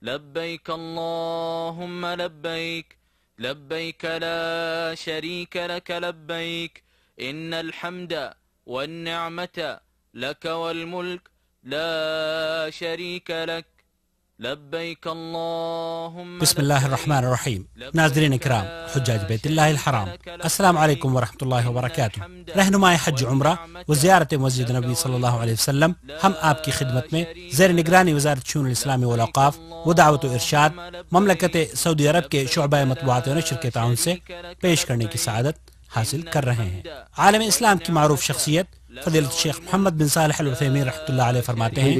لبيك اللهم لبيك لبيك لا شريك لك لبيك إن الحمد والنعمة لك والملك لا شريك لك لبيك اللهم بسم اللہ الرحمن الرحیم۔ ناظرین اکرام، حجاج بیت اللہ الحرام، السلام علیکم ورحمۃ اللہ وبرکاتہ۔ رہنمائے حج عمرہ و زیارت مسجد نبی صلی اللہ علیہ وسلم، ہم آپ کی خدمت میں زیر نگرانی وزارت شؤون الاسلامی والاوقاف و دعوت و ارشاد مملکت سعودی عرب کے شعبہ مطبوعات و نشر کے تعاون سے پیش کرنے کی سعادت حاصل کر رہے ہیں۔ عالم اسلام کی معروف شخصیت فضیلت شیخ محمد بن صالح العثیمین رحمۃ اللہ علیہ فرماتے ہیں،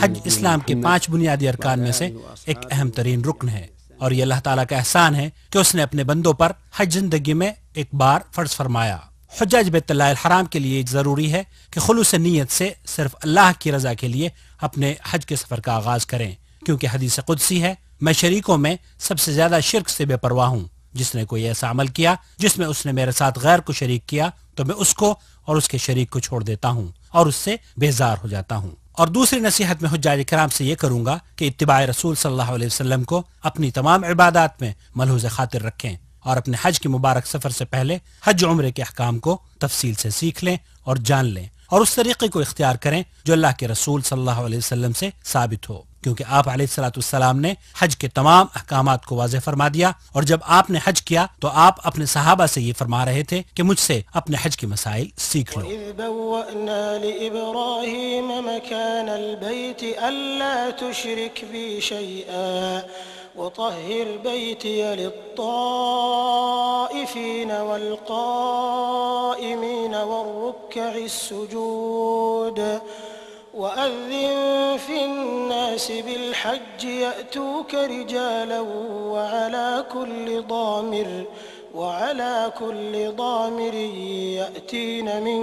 حج اسلام کے 5 بنیادی ارکان میں سے ایک اہم ترین رکن ہے، اور یہ اللہ تعالیٰ کا احسان ہے کہ اس نے اپنے بندوں پر حج زندگی میں ایک بار فرض فرمایا۔ حجاج بیت اللہ الحرام کے لیے ضروری ہے کہ خلوص نیت سے صرف اللہ کی رضا کے لیے اپنے حج کے سفر کا آغاز کریں، کیونکہ حدیث قدسی ہے، میں شریکوں میں سب سے زیادہ شرک سے بے پرواہ ہوں۔ جس نے کوئی ایسا عمل کیا جس میں اس نے میرے ساتھ غیر کو شریک کیا تو میں اس کو اور اس کے شریک کو چھوڑ دیتا ہوں اور اس سے بیزار ہو جاتا ہوں۔ اور دوسری نصیحت میں حجاج کرام سے یہ کروں گا کہ اتباع رسول صلی اللہ علیہ وسلم کو اپنی تمام عبادات میں ملحوظ خاطر رکھیں، اور اپنے حج کے مبارک سفر سے پہلے حج عمرے کے احکام کو تفصیل سے سیکھ لیں اور جان لیں، اور اس طریقے کو اختیار کریں جو اللہ کے رسول صلی اللہ علیہ وسلم سے ثابت ہو، کیونکہ آپ علیہ السلام نے حج کے تمام احکامات کو واضح فرما دیا، اور جب آپ نے حج کیا تو آپ اپنے صحابہ سے یہ فرما رہے تھے کہ مجھ سے اپنے حج کے مسائل سیکھ لو۔ وَإِذْ بَوَّأْنَا لِإِبْرَاهِيمَ مَكَانَ الْبَيْتِ أَلَّا تُشْرِكْ بِي شَيْئًا وَطَهِّرْ بَيْتِيَ لِلطَّائِفِينَ وَالْقَائِمِينَ وَالرُّكَّعِ السُّجُودِ وَأَذِّن فِي النَّاسِ بِالْحَجِّ يَأْتُوكَ رِجَالًا وَعَلَى كُلِّ ضَامِرٍ يَأْتِينَ مِنْ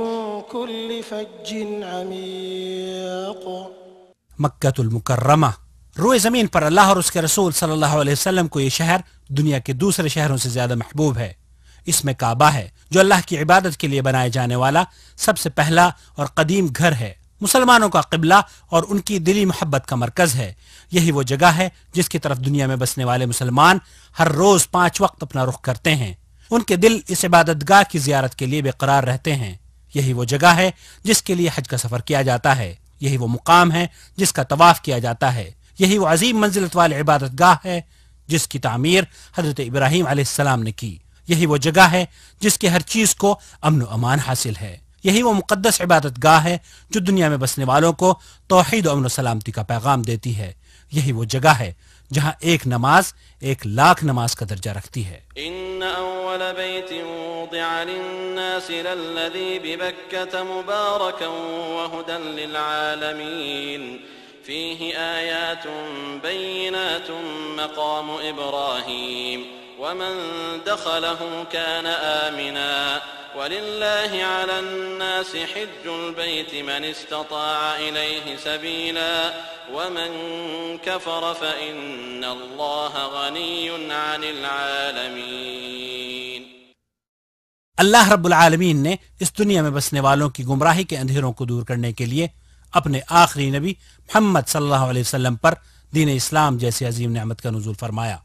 كُلِّ فَجٍّ عَمِيقٍ۔ مکہ المکرمہ، روئے زمین پر اللہ اور اس کے رسول صلی اللہ علیہ وسلم کو یہ شہر دنیا کے دوسرے شہروں سے زیادہ محبوب ہے۔ اس میں کعبہ ہے جو اللہ کی عبادت کے لیے بنائے جانے والا سب سے پہلا اور قدیم گھر ہے، مسلمانوں کا قبلہ اور ان کی دلی محبت کا مرکز ہے۔ یہی وہ جگہ ہے جس کی طرف دنیا میں بسنے والے مسلمان ہر روز 5 وقت اپنا رخ کرتے ہیں۔ ان کے دل اس عبادت گاہ کی زیارت کے لیے بے قرار رہتے ہیں۔ یہی وہ جگہ ہے جس کے لیے حج کا سفر کیا جاتا ہے، یہی وہ مقام ہے جس کا طواف کیا جاتا ہے، یہی وہ عظیم منزلت والے عبادت گاہ ہے جس کی تعمیر حضرت ابراہیم علیہ السلام نے کی، یہی وہ جگہ ہے جس کے ہر چیز کو امن و امان حاصل ہے، یہی وہ مقدس عبادت گاہ ہے جو دنیا میں بسنے والوں کو توحید و امن و سلامتی کا پیغام دیتی ہے، یہی وہ جگہ ہے جہاں ایک نماز 1,00,000 نماز کا درجہ رکھتی ہے۔ ان اول بیت وضع للناس للذی ببکۃ مبارکا وہدی للعالمین فیہ آیات بینات مقام ابراہیم ومن دخله كان آمنا ولله على الناس حج البيت من استطاع إليه سبيلا ومن كفر فإن الله غني عن العالمين۔ اللہ رب العالمین نے اس دنیا میں بسنے والوں کی گمراہی کے اندھیروں کو دور کرنے کے لیے اپنے آخری نبی محمد صلی اللہ علیہ وسلم پر دین اسلام جیسی عظیم نعمت کا نزول فرمایا،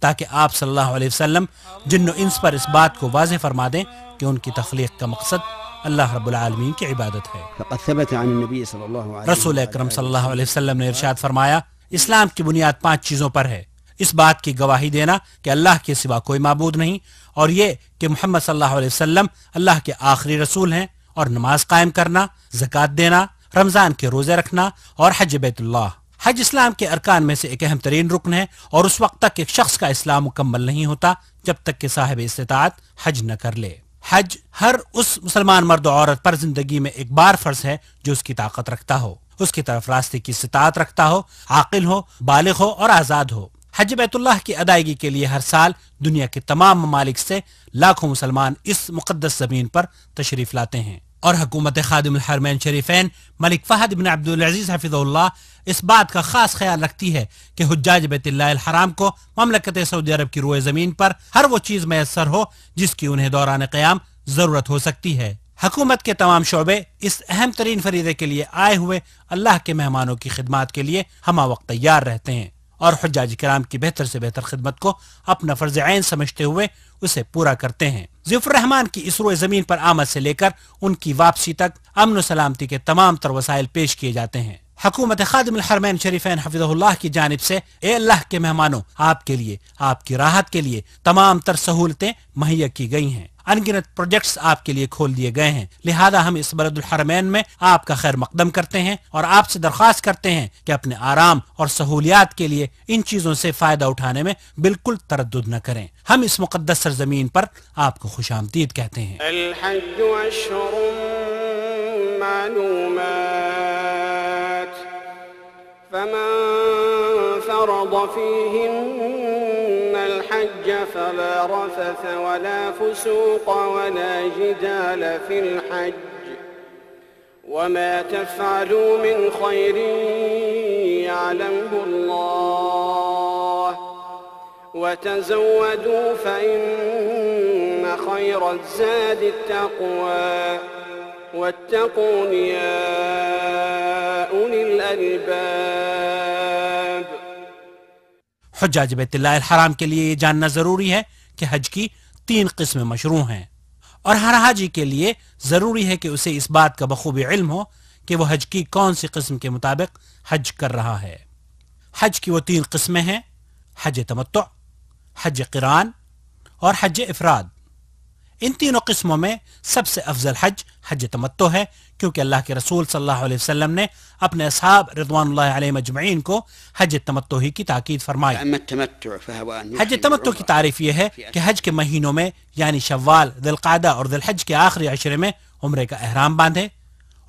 تاکہ آپ صلی اللہ علیہ وسلم جن و انس پر اس بات کو واضح فرما دیں کہ ان کی تخلیق کا مقصد اللہ رب العالمین کی عبادت ہے۔ رسول اکرم صلی اللہ علیہ وسلم نے ارشاد فرمایا، اسلام کی بنیاد 5 چیزوں پر ہے، اس بات کی گواہی دینا کہ اللہ کے سوا کوئی معبود نہیں، اور یہ کہ محمد صلی اللہ علیہ وسلم اللہ کے آخری رسول ہیں، اور نماز قائم کرنا، زکوٰۃ دینا، رمضان کے روزے رکھنا، اور حج بیت اللہ۔ حج اسلام کے ارکان میں سے ایک اہم ترین رکن ہے، اور اس وقت تک ایک شخص کا اسلام مکمل نہیں ہوتا جب تک کہ صاحب استطاعت حج نہ کر لے۔ حج ہر اس مسلمان مرد و عورت پر زندگی میں ایک بار فرض ہے جو اس کی طاقت رکھتا ہو، اس کی طرف راستے کی استطاعت رکھتا ہو، عاقل ہو، بالغ ہو اور آزاد ہو۔ حج بیت اللہ کی ادائیگی کے لیے ہر سال دنیا کے تمام ممالک سے لاکھوں مسلمان اس مقدس زمین پر تشریف لاتے ہیں، اور حکومت خادم الحرمین شریفین ملک فہد بن عبدالعزیز حفظہ اللہ اس بات کا خاص خیال رکھتی ہے کہ حجاج بیت اللہ الحرام کو مملکت سعودی عرب کی روئے زمین پر ہر وہ چیز میسر ہو جس کی انہیں دوران قیام ضرورت ہو سکتی ہے۔ حکومت کے تمام شعبے اس اہم ترین فریضے کے لیے آئے ہوئے اللہ کے مہمانوں کی خدمات کے لیے ہمہ وقت تیار رہتے ہیں اور حجاج کرام کی بہتر سے بہتر خدمت کو اپنا فرض عین سمجھتے ہوئے اسے پورا کرتے ہیں۔ ضیاء الرحمن کی اس روئے زمین پر آمد سے لے کر ان کی واپسی تک امن و سلامتی کے تمام تر وسائل پیش کیے جاتے ہیں۔ حکومت خادم الحرمین شریفین حفظہ اللہ کی جانب سے اے اللہ کے مہمانوں، آپ کے لیے، آپ کی راحت کے لیے تمام تر سہولتیں مہیا کی گئی ہیں، انگنت پروجیکٹس آپ کے لیے کھول دیے گئے ہیں، لہذا ہم اس بلد الحرمین میں آپ کا خیر مقدم کرتے ہیں اور آپ سے درخواست کرتے ہیں کہ اپنے آرام اور سہولیات کے لیے ان چیزوں سے فائدہ اٹھانے میں بالکل تردد نہ کریں۔ ہم اس مقدس سرزمین پر آپ کو خوش آمدید کہتے ہیں۔ الحج أشهر معلومات فمن فرض فيهن الحج فلا رفث ولا فسوق ولا جدال في الحج وما تفعلوا من خير يعلمه الله وتزودوا فإن خير الزاد التقوى واتقون يا أولي الألباب۔ حجاج بیت اللہ الحرام کے لیے یہ جاننا ضروری ہے کہ حج کی 3 قسمیں مشروع ہیں، اور ہر حاجی کے لیے ضروری ہے کہ اسے اس بات کا بخوبی علم ہو کہ وہ حج کی کون سی قسم کے مطابق حج کر رہا ہے۔ حج کی وہ 3 قسمیں ہیں: حج تمتع، حج قران اور حج افراد۔ ان تینوں قسموں میں سب سے افضل حج حج تمتع ہے، کیونکہ اللہ کے رسول صلی اللہ علیہ وسلم نے اپنے اصحاب رضوان اللہ علیہم اجمعین کو حج تمتع ہی کی تاکید فرمائی۔ حج تمتع کی تعریف یہ ہے کہ حج کے مہینوں میں یعنی شوال، ذی القعدہ اور ذی الحج کے آخری عشرے میں عمرے کا احرام باندھے،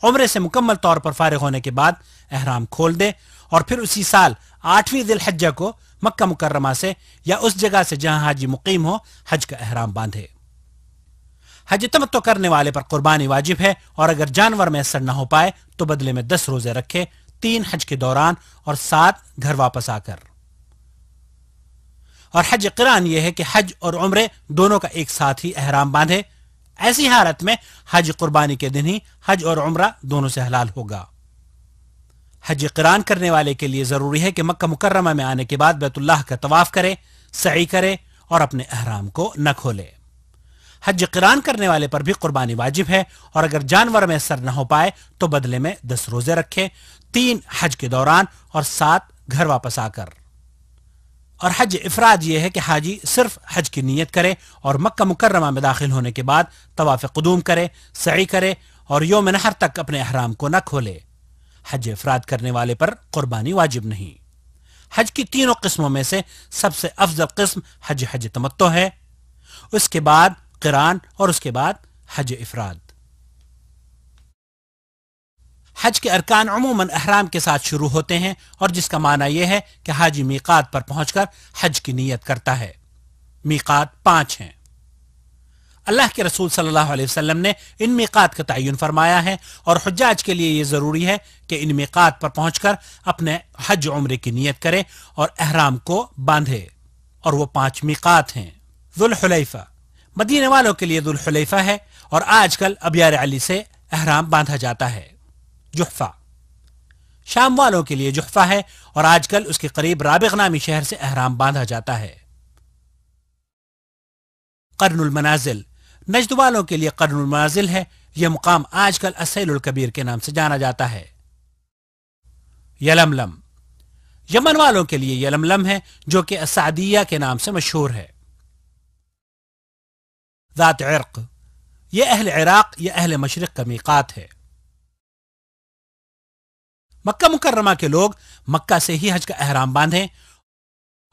عمرے سے مکمل طور پر فارغ ہونے کے بعد احرام کھول دے اور پھر اسی سال 8ویں ذی الحجہ کو مکہ مکرمہ سے یا اس جگہ سے جہاں حاجی مقیم ہو حج کا احرام باندھے۔ حج تمتع کرنے والے پر قربانی واجب ہے، اور اگر جانور میسر نہ ہو پائے تو بدلے میں 10 روزے رکھے، 3 حج کے دوران اور 7 گھر واپس آ کر۔ اور حج قران یہ ہے کہ حج اور عمرے دونوں کا ایک ساتھ ہی احرام باندھے، ایسی حالت میں حج قربانی کے دن ہی حج اور عمرہ دونوں سے حلال ہوگا۔ حج قران کرنے والے کے لیے ضروری ہے کہ مکہ مکرمہ میں آنے کے بعد بیت اللہ کا طواف کرے، سعی کرے اور اپنے احرام کو نہ کھولے۔ حج قران کرنے والے پر بھی قربانی واجب ہے، اور اگر جانور میں سر نہ ہو پائے تو بدلے میں 10 روزے رکھے، 3 حج کے دوران اور 7 گھر واپس آ کر۔ اور حج افراد یہ ہے کہ حاجی صرف حج کی نیت کرے اور مکہ مکرمہ میں داخل ہونے کے بعد طواف قدوم کرے، سعی کرے اور یوم نحر تک اپنے احرام کو نہ کھولے۔ حج افراد کرنے والے پر قربانی واجب نہیں۔ حج کی تینوں قسموں میں سے سب سے افضل قسم حج تمتع ہے، اس کے بعد قران اور اس کے بعد حج افراد۔ حج کے ارکان عموماً احرام کے ساتھ شروع ہوتے ہیں، اور جس کا معنی یہ ہے کہ حاجی میقات پر پہنچ کر حج کی نیت کرتا ہے۔ میقات 5 ہیں۔ اللہ کے رسول صلی اللہ علیہ وسلم نے ان میقات کا تعین فرمایا ہے، اور حجاج کے لیے یہ ضروری ہے کہ ان میقات پر پہنچ کر اپنے حج عمرے کی نیت کرے اور احرام کو باندھے، اور وہ 5 میقات ہیں۔ ذوالحلیفہ مدینے والوں کے لیے ذوالحلیفہ ہے، اور آج کل ابیار علی سے احرام باندھا جاتا ہے۔ جحفہ شام والوں کے لیے جحفہ ہے، اور آج کل اس کے قریب رابغ نامی شہر سے احرام باندھا جاتا ہے۔ قرن المنازل نجد والوں کے لیے قرن المنازل ہے، یہ مقام آج کل السیل الکبیر کے نام سے جانا جاتا ہے۔ یلملم یمن والوں کے لیے یلملم ہے، جو کہ السعدیہ کے نام سے مشہور ہے۔ ذات عرق یہ اہل عراق یا اہل مشرق کا میقات ہے۔ مکہ مکرمہ کے لوگ مکہ سے ہی حج کا احرام باندھیں،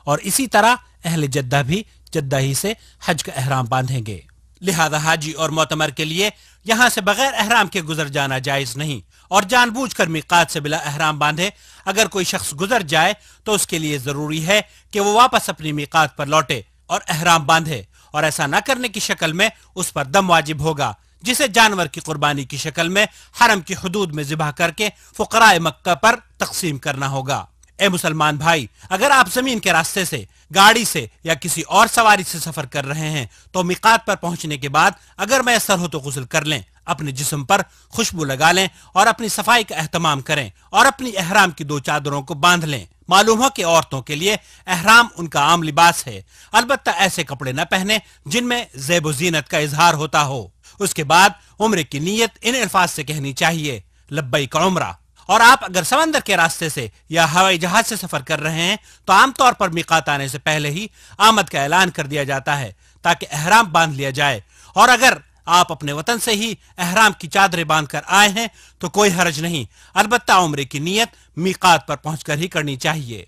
اور اسی طرح اہل جدہ بھی جدہ ہی سے حج کا احرام باندھیں گے، لہذا حاجی اور معتمر کے لیے یہاں سے بغیر احرام کے گزر جانا جائز نہیں، اور جان بوجھ کر میقات سے بلا احرام باندھے۔ اگر کوئی شخص گزر جائے تو اس کے لیے ضروری ہے کہ وہ واپس اپنی میقات پر لوٹے اور احرام باندھے، اور ایسا نہ کرنے کی شکل میں اس پر دم واجب ہوگا، جسے جانور کی قربانی کی شکل میں حرم کی حدود میں ذبح کر کے فقراء مکہ پر تقسیم کرنا ہوگا۔ اے مسلمان بھائی، اگر آپ زمین کے راستے سے، گاڑی سے یا کسی اور سواری سے سفر کر رہے ہیں تو میقات پر پہنچنے کے بعد اگر میسر ہو تو غسل کر لیں، اپنے جسم پر خوشبو لگا لیں اور اپنی صفائی کا اہتمام کریں اور اپنی احرام کی 2 چادروں کو باندھ لیں۔ معلوم ہو کہ عورتوں کے لیے احرام ان کا عام لباس ہے، البتہ ایسے کپڑے نہ پہنے جن میں زیب و زینت کا اظہار ہوتا ہو۔ اس کے بعد عمرے کی نیت ان الفاظ سے کہنی چاہیے: لبیک عمرہ۔ اور آپ اگر سمندر کے راستے سے یا ہوائی جہاز سے سفر کر رہے ہیں تو عام طور پر میقات آنے سے پہلے ہی آمد کا اعلان کر دیا جاتا ہے تاکہ احرام باندھ لیا جائے، اور اگر آپ اپنے وطن سے ہی احرام کی چادریں باندھ کر آئے ہیں تو کوئی حرج نہیں، البتہ عمرے کی نیت میقات پر پہنچ کر ہی کرنی چاہیے۔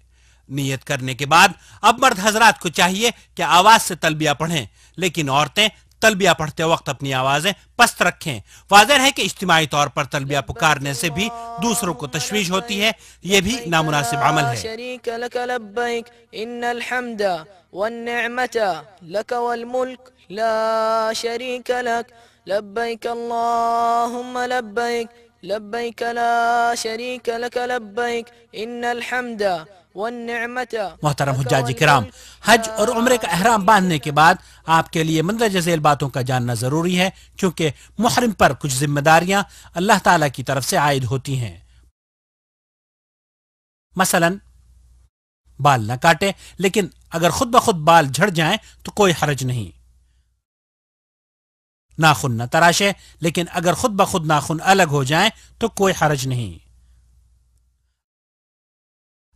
نیت کرنے کے بعد اب مرد حضرات کو چاہیے کہ آواز سے تلبیہ پڑھیں، لیکن عورتیں تلبیہ پڑھتے وقت اپنی آوازیں پست رکھیں۔ واضح ہے کہ اجتماعی طور پر تلبیہ پکارنے سے بھی دوسروں کو تشویش ہوتی ہے، یہ بھی نامناسب عمل ہے۔ شریک لک لبیک ان الحمد والنعمت لک والملک لا شریک لک لبیک اللہم لبیک لبیک لا شریک لک لبیک ان الحمد والنعمت۔ محترم حجاج کرام، حج اور عمرے کا احرام باندھنے کے بعد آپ کے لیے مندرجہ ذیل باتوں کا جاننا ضروری ہے، کیونکہ محرم پر کچھ ذمہ داریاں اللہ تعالیٰ کی طرف سے عائد ہوتی ہیں۔ مثلا بال نہ کاٹے، لیکن اگر خود بخود بال جھڑ جائیں تو کوئی حرج نہیں۔ ناخن نہ تراشے، لیکن اگر خود بخود ناخن الگ ہو جائیں تو کوئی حرج نہیں۔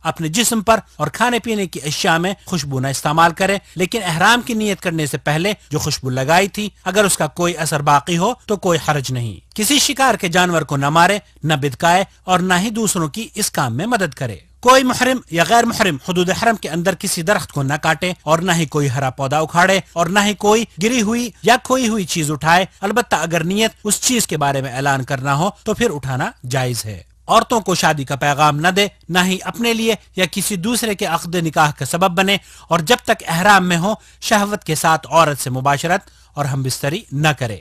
اپنے جسم پر اور کھانے پینے کی اشیاء میں خوشبو نہ استعمال کرے، لیکن احرام کی نیت کرنے سے پہلے جو خوشبو لگائی تھی اگر اس کا کوئی اثر باقی ہو تو کوئی حرج نہیں۔ کسی شکار کے جانور کو نہ مارے، نہ بدکائے اور نہ ہی دوسروں کی اس کام میں مدد کرے۔ کوئی محرم یا غیر محرم حدود حرم کے اندر کسی درخت کو نہ کاٹے اور نہ ہی کوئی ہرا پودا اکھاڑے اور نہ ہی کوئی گری ہوئی یا کھوئی ہوئی چیز اٹھائے، البتہ اگر نیت اس چیز کے بارے میں اعلان کرنا ہو تو پھر اٹھانا جائز ہے۔ عورتوں کو شادی کا پیغام نہ دے، نہ ہی اپنے لیے یا کسی دوسرے کے عقد نکاح کا سبب بنے، اور جب تک احرام میں ہو شہوت کے ساتھ عورت سے مباشرت اور ہم بستری نہ کرے۔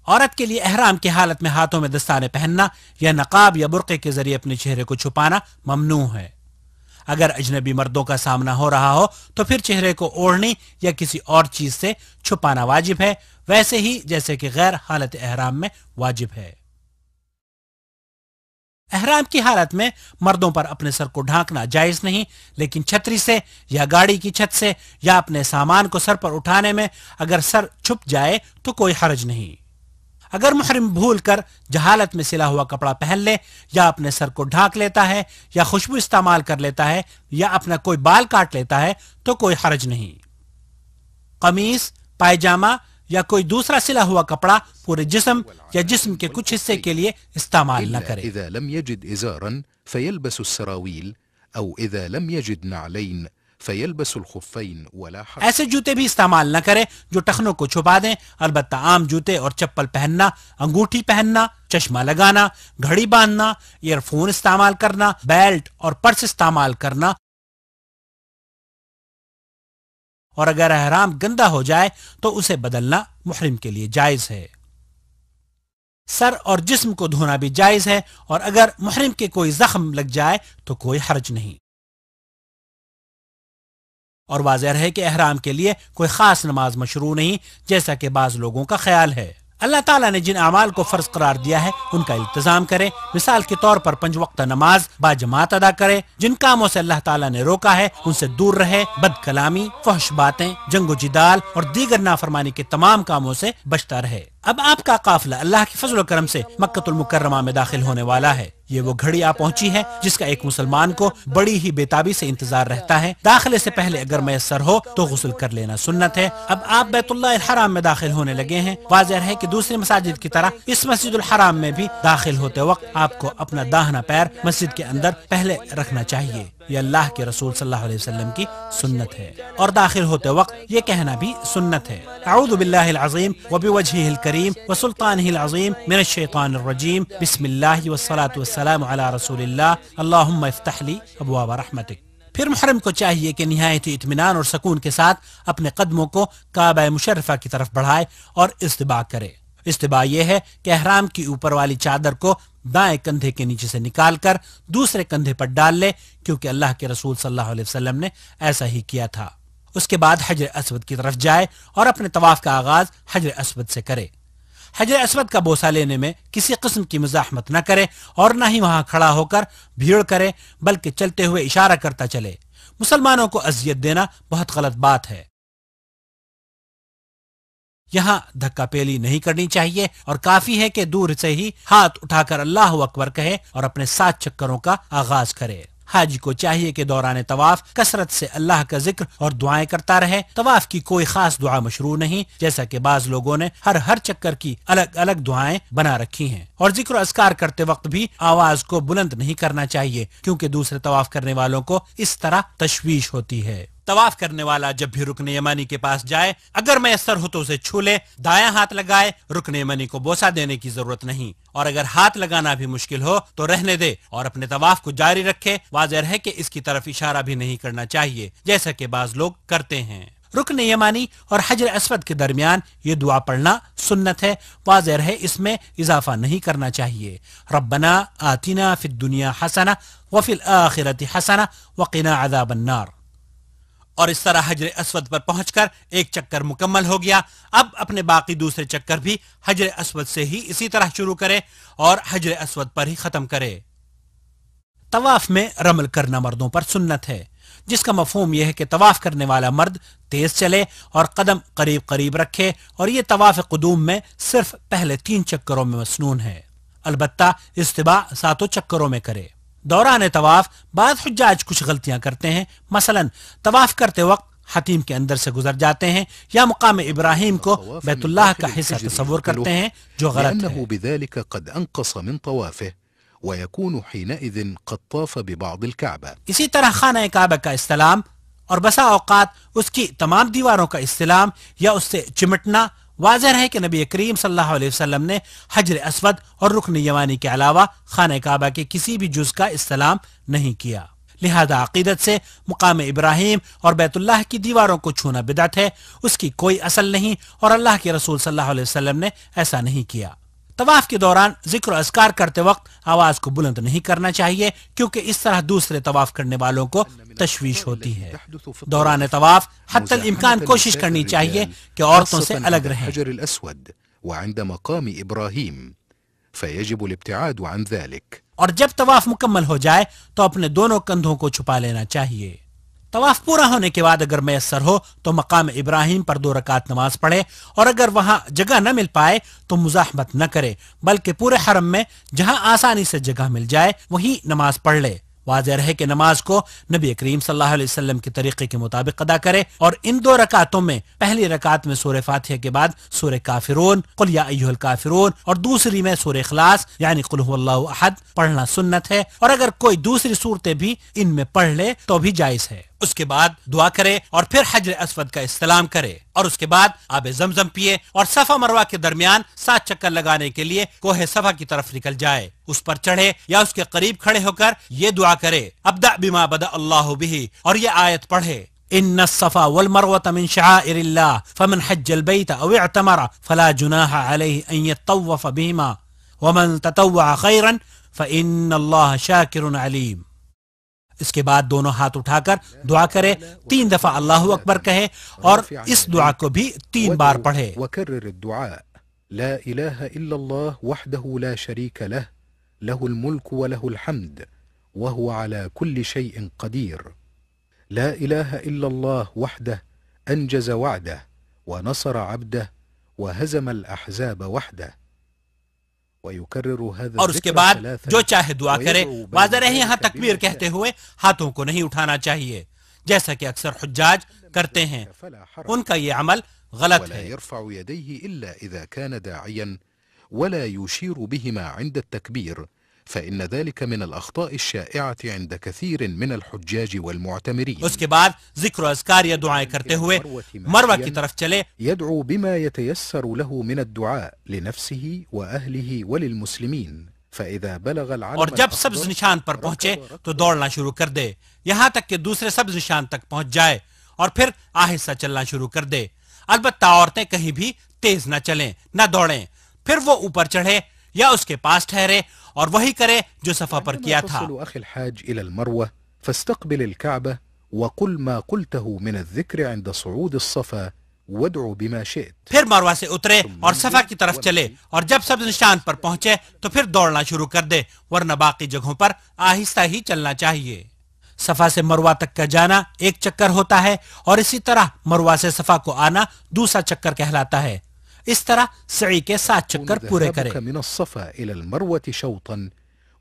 عورت کے لیے احرام کی حالت میں ہاتھوں میں دستانے پہننا یا نقاب یا برقعے کے ذریعے اپنے چہرے کو چھپانا ممنوع ہے۔ اگر اجنبی مردوں کا سامنا ہو رہا ہو تو پھر چہرے کو اوڑھنی یا کسی اور چیز سے چھپانا واجب ہے، ویسے ہی جیسے کہ غیر حالت احرام میں واجب ہے۔ احرام کی حالت میں مردوں پر اپنے سر کو ڈھانکنا جائز نہیں، لیکن چھتری سے یا گاڑی کی چھت سے یا اپنے سامان کو سر پر اٹھانے میں اگر سر چھپ جائے تو کوئی حرج نہیں۔ اگر محرم بھول کر جہالت میں سلا ہوا کپڑا پہن لے یا اپنے سر کو ڈھانک لیتا ہے یا خوشبو استعمال کر لیتا ہے یا اپنا کوئی بال کاٹ لیتا ہے تو کوئی حرج نہیں۔ قمیص، پائجامہ یا کوئی دوسرا سلا ہوا کپڑا پورے جسم یا جسم کے کچھ حصے کے لیے استعمال نہ کرے۔ إذا لم يجد إزارا فيلبس السراويل أو إذا لم يجد نعلين فيلبس الخفين ولا حرج۔ ایسے جوتے بھی استعمال نہ کرے جو ٹخنوں کو چھپا دیں، البتہ عام جوتے اور چپل پہننا، انگوٹھی پہننا، چشمہ لگانا، گھڑی باندھنا، ایئر فون استعمال کرنا، بیلٹ اور پرس استعمال کرنا، اور اگر احرام گندا ہو جائے تو اسے بدلنا محرم کے لیے جائز ہے۔ سر اور جسم کو دھونا بھی جائز ہے، اور اگر محرم کے کوئی زخم لگ جائے تو کوئی حرج نہیں۔ اور واضح ہے کہ احرام کے لیے کوئی خاص نماز مشروع نہیں، جیسا کہ بعض لوگوں کا خیال ہے۔ اللہ تعالیٰ نے جن اعمال کو فرض قرار دیا ہے ان کا التزام کرے، مثال کے طور پر 5 وقتہ نماز با جماعت ادا کرے، جن کاموں سے اللہ تعالیٰ نے روکا ہے ان سے دور رہے، بد کلامی، فحش باتیں، جنگ و جدال اور دیگر نافرمانی کے تمام کاموں سے بچتا رہے۔ اب آپ کا قافلہ اللہ کے فضل و کرم سے مکہ المکرمہ میں داخل ہونے والا ہے۔ یہ وہ گھڑی آ پہنچی ہے جس کا ایک مسلمان کو بڑی ہی بےتابی سے انتظار رہتا ہے۔ داخلے سے پہلے اگر میسر ہو تو غسل کر لینا سنت ہے۔ اب آپ بیت اللہ الحرام میں داخل ہونے لگے ہیں۔ واضح ہے کہ دوسری مساجد کی طرح اس مسجد الحرام میں بھی داخل ہوتے وقت آپ کو اپنا داہنا پیر مسجد کے اندر پہلے رکھنا چاہیے، یہ اللہ کے رسول صلی اللہ علیہ وسلم کی سنت ہے، اور داخل ہوتے وقت یہ کہنا بھی سنت ہے: اعوذ باللہ العظیم وبوجہہ الکریم وسلطانہ العظیم من الشیطان الرجیم، بسم اللہ والصلاة والسلام علی رسول اللہ، اللہم افتح لی ابواب رحمتک۔ پھر محرم کو چاہیے کہ نہایت اطمینان اور سکون کے ساتھ اپنے قدموں کو کعبہ مشرفہ کی طرف بڑھائے اور استباء کرے۔ استباء یہ ہے کہ احرام کی اوپر والی چادر کو دائیں کندھے کے نیچے سے نکال کر دوسرے کندھے پر ڈال لے، کیونکہ اللہ کے رسول صلی اللہ علیہ وسلم نے ایسا ہی کیا تھا۔ اس کے بعد حجر اسود کی طرف جائے اور اپنے طواف کا آغاز حجر اسود سے کرے۔ حجر اسود کا بوسہ لینے میں کسی قسم کی مزاحمت نہ کرے اور نہ ہی وہاں کھڑا ہو کر بھیڑ کرے، بلکہ چلتے ہوئے اشارہ کرتا چلے۔ مسلمانوں کو اذیت دینا بہت غلط بات ہے۔ یہاں دھکا پیلی نہیں کرنی چاہیے اور کافی ہے کہ دور سے ہی ہاتھ اٹھا کر اللہ اکبر کہے اور اپنے 7 چکروں کا آغاز کرے۔ حاجی کو چاہیے کہ دوران طواف کثرت سے اللہ کا ذکر اور دعائیں کرتا رہے۔ طواف کی کوئی خاص دعا مشروع نہیں، جیسا کہ بعض لوگوں نے ہر چکر کی الگ الگ دعائیں بنا رکھی ہیں، اور ذکر و اذکار کرتے وقت بھی آواز کو بلند نہیں کرنا چاہیے، کیونکہ دوسرے طواف کرنے والوں کو اس طرح تشویش ہوتی ہے۔ طواف کرنے والا جب بھی رکن یمانی کے پاس جائے، اگر میسر ہو تو اسے چھو لے، دایاں ہاتھ لگائے، رکن یمانی کو بوسہ دینے کی ضرورت نہیں، اور اگر ہاتھ لگانا بھی مشکل ہو تو رہنے دے اور اپنے طواف کو جاری رکھے۔ واضح ہے کہ اس کی طرف اشارہ بھی نہیں کرنا چاہیے، جیسا کہ بعض لوگ کرتے ہیں۔ رکن یمانی اور حجر اسود کے درمیان یہ دعا پڑھنا سنت ہے، واضح ہے اس میں اضافہ نہیں کرنا چاہیے۔ ربنا آتنا فی الدنیا حسنہ وفی الآخرۃ حسنہ وقنا عذاب النار۔ اور اس طرح حجر اسود پر پہنچ کر ایک چکر مکمل ہو گیا، اب اپنے باقی دوسرے چکر بھی حجر اسود سے ہی اسی طرح شروع کرے اور حجر اسود پر ہی ختم کرے۔ طواف میں رمل کرنا مردوں پر سنت ہے، جس کا مفہوم یہ ہے کہ طواف کرنے والا مرد تیز چلے اور قدم قریب قریب رکھے، اور یہ طواف قدوم میں صرف پہلے 3 چکروں میں مسنون ہے، البتہ استباع 7 چکروں میں کرے۔ دوران طواف بعض حجاج کچھ غلطیاں کرتے ہیں، مثلا طواف کرتے وقت حتیم کے اندر سے گزر جاتے ہیں یا مقام ابراہیم کو بیت اللہ کا حصہ تصور کرتے ہیں، جو غلط ہے۔ بذلك قد انقص من طوافه ويكون حينئذ قد طاف ببعض الكعبة۔ اسی طرح خانہ کعبہ کا استلام اور بسا اوقات اس کی تمام دیواروں کا استلام یا اس سے چمٹنا، واضح ہے کہ نبی کریم صلی اللہ علیہ وسلم نے حجر اسود اور رکن یمانی کے علاوہ خانہ کعبہ کے کسی بھی جز کا استلام نہیں کیا، لہذا عقیدت سے مقام ابراہیم اور بیت اللہ کی دیواروں کو چھونا بدعت ہے، اس کی کوئی اصل نہیں، اور اللہ کے رسول صلی اللہ علیہ وسلم نے ایسا نہیں کیا۔ طواف کے دوران ذکر و اذکار کرتے وقت آواز کو بلند نہیں کرنا چاہیے، کیونکہ اس طرح دوسرے طواف کرنے والوں کو تشویش ہوتی ہے۔ دوران طواف حتی الامکان کوشش کرنی چاہیے کہ عورتوں سے الگ رہیں۔ الحجر الأسود وعند مقام إبراهيم فيجب الابتعاد عن ذلك۔ اور جب طواف مکمل ہو جائے تو اپنے دونوں کندھوں کو چھپا لینا چاہیے۔ طواف پورا ہونے کے بعد اگر میسر ہو تو مقام ابراہیم پر 2 رکعت نماز پڑھے، اور اگر وہاں جگہ نہ مل پائے تو مزاحمت نہ کرے، بلکہ پورے حرم میں جہاں آسانی سے جگہ مل جائے وہیں نماز پڑھ لے۔ واضح رہے کہ نماز کو نبی کریم صلی اللہ علیہ وسلم کے طریقے کے مطابق ادا کرے، اور ان 2 رکعتوں میں پہلی رکعت میں سورہ فاتحہ کے بعد سورہ کافرون قل یا ایھا الکافرون اور دوسری میں سورہ اخلاص یعنی قل ھو اللہ احد پڑھنا سنت ہے، اور اگر کوئی دوسری صورتیں بھی ان میں پڑھ لے تو بھی جائز ہے۔ اس کے بعد دعا کرے اور پھر حجر اسود کا استلام کرے، اور اس کے بعد آب زمزم پیے اور صفا مروہ کے درمیان 7 چکر لگانے کے لیے کوہ صفا کی طرف نکل جائے، اس پر چڑھے یا اس کے قریب کھڑے ہو کر یہ دعا کرے ابدأ بما بدأ اللہ بہ، اور یہ آیت پڑھے ان الصفا والمروة من شعائر اللہ فمن حج البیت او اعتمر فلا جناح علیہ ان یطوف بہما ومن تطوع خیرا فإن اللہ شاکر علیم۔ اس کے بعد دونوں ہاتھ اٹھا کر دعا کرے، 3 دفعہ اللہ اکبر کہے اور اس دعا کو بھی 3 بار پڑھے۔ وكرر الدعاء لا إله إلا الله وحده لا شريك له له الملك وله الحمد وهو على كل شيء قدير لا إله إلا الله وحده أنجز وعده ونصر عبده وهزم الأحزاب وحده۔ اور اس کے بعد جو چاہے دعا کرے، واضح رہے یہاں تکبیر کہتے ہوئے ہاتھوں کو نہیں اٹھانا چاہیے، جیسا کہ اکثر حجاج کرتے ہیں، ان کا یہ عمل غلط ولا ہے۔ يرفع يديه إلا إذا كان داعيا ولا يشير بهما عند التكبير فإن ذلك من الأخطاء الشائعة عند كثير من الحجاج والمعتمرين۔ اس کے بعد ذکر و اذکار یا دعائیں کرتے ہوئے مروہ کی طرف چلے، يدعو بما يتيسر له من الدعاء لنفسه وأهله وللمسلمين فإذا بلغ العلم اور جب سبز نشان پر پہنچے تو دوڑنا شروع کر دے یہاں تک کہ دوسرے سبز نشان تک پہنچ جائے، اور پھر آہستہ چلنا شروع کر دے، البتہ عورتیں کہیں بھی تیز نہ چلیں نہ دوڑیں۔ پھر وہ اوپر چڑھے یا اس کے پاس ٹھہرے اور وہی کرے جو صفا پر کیا تھا۔ تصل أخي الحاج إلى المروة فاستقبل الكعبة وقل ما قلته من الذكر عند صعود الصفا وادع بما شئت. پھر مروہ سے اترے اور صفا کی طرف چلے، اور جب سبز نشان پر پہنچے تو پھر دوڑنا شروع کر دے، ورنہ باقی جگہوں پر آہستہ ہی چلنا چاہیے۔ صفا سے مروہ تک کا جانا ایک چکر ہوتا ہے، اور اسی طرح مروہ سے صفا کو آنا دوسرا چکر کہلاتا ہے۔ اس طرح سعی کے 7 چکر پورے کرے۔ ذهابك من الصفا إلى المروة شوطا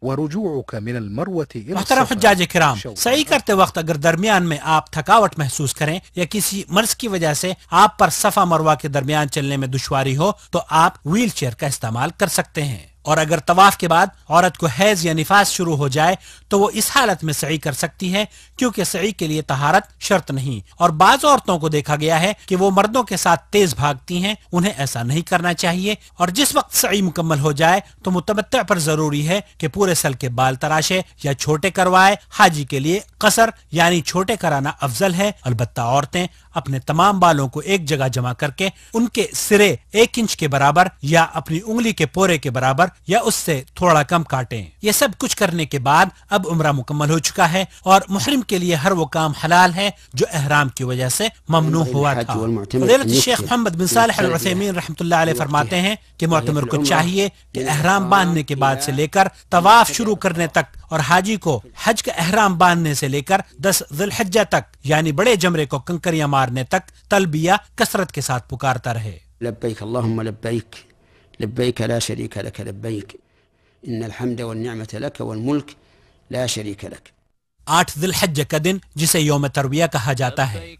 ورجوعك من المروة إلى محترم الصفا حجاج کرام، شوطا. سعی کرتے وقت اگر درمیان میں آپ تھکاوٹ محسوس کریں یا کسی مرض کی وجہ سے آپ پر صفا مروہ کے درمیان چلنے میں دشواری ہو تو آپ ویل چیئر کا استعمال کر سکتے ہیں، اور اگر طواف کے بعد عورت کو حیض یا نفاس شروع ہو جائے تو وہ اس حالت میں سعی کر سکتی ہے، کیونکہ سعی کے لیے طہارت شرط نہیں، اور بعض عورتوں کو دیکھا گیا ہے کہ وہ مردوں کے ساتھ تیز بھاگتی ہیں، انہیں ایسا نہیں کرنا چاہیے، اور جس وقت سعی مکمل ہو جائے تو متمتع پر ضروری ہے کہ پورے سل کے بال تراشے یا چھوٹے کروائے۔ حاجی کے لیے قصر یعنی چھوٹے کرانا افضل ہے، البتہ عورتیں اپنے تمام بالوں کو ایک جگہ جمع کر کے ان کے سرے 1 انچ کے برابر یا اپنی انگلی کے پورے کے برابر یا اس سے تھوڑا کم کاٹیں۔ یہ سب کچھ کرنے کے بعد اب عمرہ مکمل ہو چکا ہے، اور محرم کے لیے ہر وہ کام حلال ہے جو احرام کی وجہ سے ممنوع ہوا تھا۔ فضیلت الشیخ محمد بن صالح العثیمین رحمۃ اللہ علیہ فرماتے ہیں کہ معتمر کو چاہیے کہ احرام باندھنے کے بعد سے لے کر طواف شروع کرنے تک، اور حاجی کو حج کا احرام باندھنے سے لے کر 10 ذی الحجہ تک یعنی بڑے جمرے کو کنکریاں مارنے تک تلبیہ کثرت کے ساتھ پکارتا رہے۔ لبیک اللہم لبیک لبیک لا شریک لک لبیک ان الحمد والنعمت لک والملک لا شریک لک۔ 8 ذی الحجہ کا دن جسے یوم ترویہ کہا جاتا ہے۔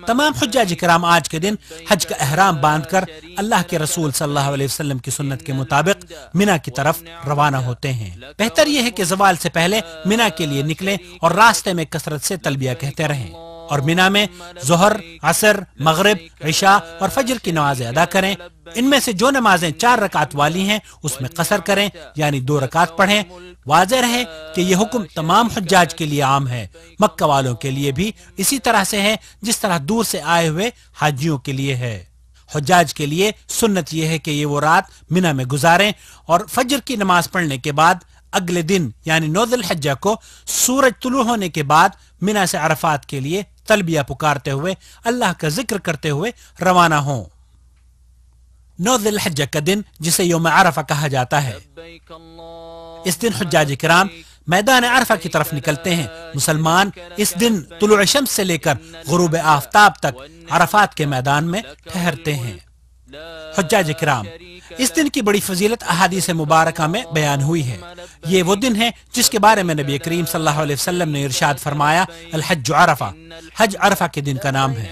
تمام حجاج کرام آج کے دن حج کا احرام باندھ کر اللہ کے رسول صلی اللہ علیہ وسلم کی سنت کے مطابق منا کی طرف روانہ ہوتے ہیں۔ بہتر یہ ہے کہ زوال سے پہلے منا کے لیے نکلیں اور راستے میں کثرت سے تلبیہ کہتے رہیں، اور منا میں ظہر، عصر، مغرب، عشاء اور فجر کی نمازیں ادا کریں۔ ان میں سے جو نمازیں 4 رکعت والی ہیں اس میں قصر کریں یعنی 2 رکعت پڑھیں۔ واضح رہے کہ یہ حکم تمام حجاج کے لیے عام ہے، مکہ والوں کے لیے بھی اسی طرح سے ہے جس طرح دور سے آئے ہوئے حاجیوں کے لیے ہے۔ حجاج کے لیے سنت یہ ہے کہ یہ وہ رات منا میں گزاریں، اور فجر کی نماز پڑھنے کے بعد اگلے دن یعنی 9 ذی الحجہ کو سورج طلوع ہونے کے بعد منا سے عرفات کے لیے تلبیہ پکارتے ہوئے اللہ کا ذکر کرتے ہوئے روانہ ہوں۔ 9 ذی الحجہ کا دن جسے یوم عرفہ کہا جاتا ہے، اس دن حجاج کرام میدان عرفہ کی طرف نکلتے ہیں۔ مسلمان اس دن طلوع شمس سے لے کر غروب آفتاب تک عرفات کے میدان میں ٹھہرتے ہیں۔ حجاج کرام، اس دن کی بڑی فضیلت احادیث مبارکہ میں بیان ہوئی ہے۔ یہ وہ دن ہے جس کے بارے میں نبی کریم صلی اللہ علیہ وسلم نے ارشاد فرمایا، الحج عرفہ، حج عرفہ کے دن کا نام ہے۔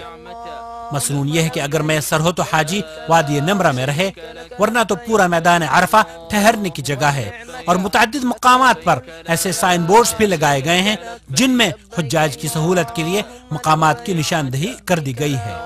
مسنون یہ ہے کہ اگر میسر ہو تو حاجی وادی نمرہ میں رہے، ورنہ تو پورا میدان عرفہ ٹھہرنے کی جگہ ہے، اور متعدد مقامات پر ایسے سائن بورڈز بھی لگائے گئے ہیں جن میں حجاج کی سہولت کے لیے مقامات کی نشاندہی کر دی گئی ہے۔